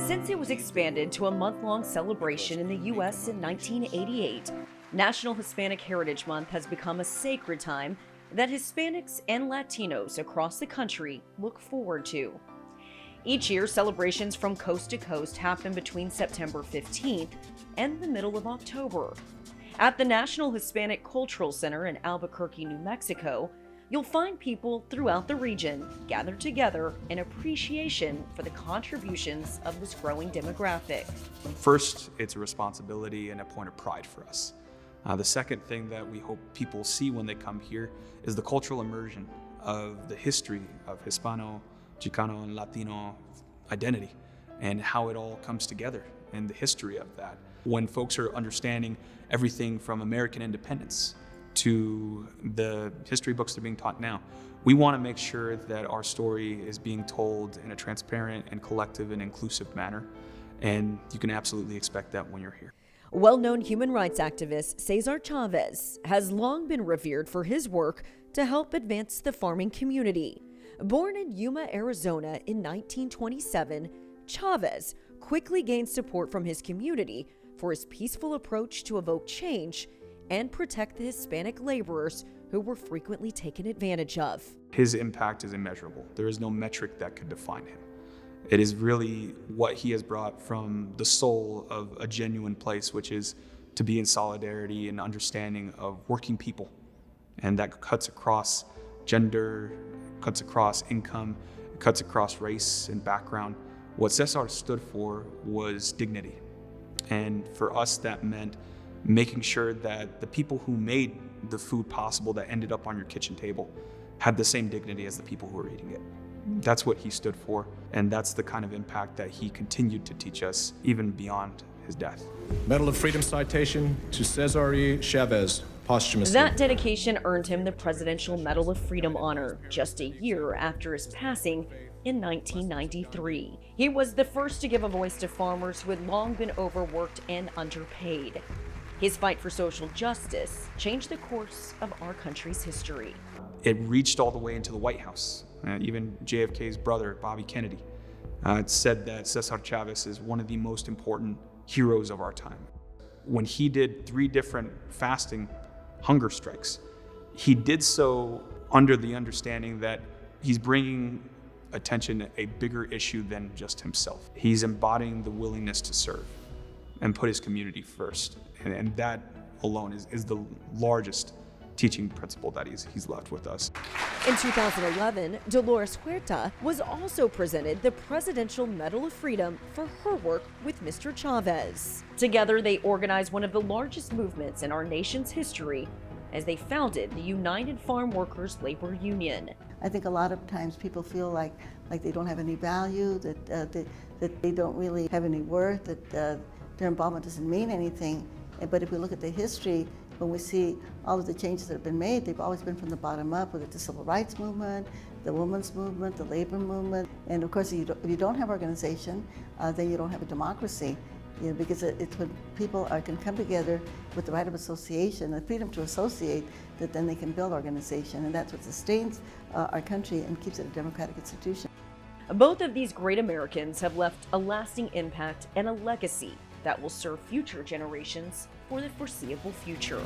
Since it was expanded to a month-long celebration in the U.S. in 1988, National Hispanic Heritage Month has become a sacred time that Hispanics and Latinos across the country look forward to. Each year, celebrations from coast to coast happen between September 15th and the middle of October. At the National Hispanic Cultural Center in Albuquerque, New Mexico, you'll find people throughout the region gathered together in appreciation for the contributions of this growing demographic. First, it's a responsibility and a point of pride for us. The second thing that we hope people see when they come here is the cultural immersion of the history of Hispano, Chicano, and Latino identity and how it all comes together and the history of that. When folks are understanding everything from American independence to the history books that are being taught now, we want to make sure that our story is being told in a transparent and collective and inclusive manner, and you can absolutely expect that when you're here. Well-known human rights activist Cesar Chavez has long been revered for his work to help advance the farming community. Born in Yuma, Arizona in 1927, Chavez quickly gained support from his community for his peaceful approach to evoke change and protect the Hispanic laborers who were frequently taken advantage of. His impact is immeasurable. There is no metric that could define him. It is really what he has brought from the soul of a genuine place, which is to be in solidarity and understanding of working people. And that cuts across gender, cuts across income, cuts across race and background. What Cesar stood for was dignity. And for us, that meant making sure that the people who made the food possible that ended up on your kitchen table had the same dignity as the people who were eating it. That's what he stood for, and that's the kind of impact that he continued to teach us even beyond his death. Medal of Freedom citation to Cesar Chavez, posthumously. That dedication earned him the Presidential Medal of Freedom honor just a year after his passing in 1993. He was the first to give a voice to farmers who had long been overworked and underpaid. His fight for social justice changed the course of our country's history. It reached all the way into the White House. Even JFK's brother, Bobby Kennedy, said that Cesar Chavez is one of the most important heroes of our time. When he did 3 different fasting hunger strikes, he did so under the understanding that he's bringing attention to a bigger issue than just himself. He's embodying the willingness to serve and put his community first. And that alone is the largest teaching principle that he's left with us. In 2011, Dolores Huerta was also presented the Presidential Medal of Freedom for her work with Mr. Chavez. Together, they organized one of the largest movements in our nation's history as they founded the United Farm Workers Labor Union. I think a lot of times people feel like they don't have any value, that they don't really have any worth, that their involvement doesn't mean anything. But if we look at the history, when we see all of the changes that have been made, they've always been from the bottom up, whether it's the civil rights movement, the women's movement, the labor movement. And of course, if you don't have organization, then you don't have a democracy. Because it's when people can come together with the right of association, the freedom to associate, that then they can build organization. And that's what sustains our country and keeps it a democratic institution. Both of these great Americans have left a lasting impact and a legacy that will serve future generations for the foreseeable future.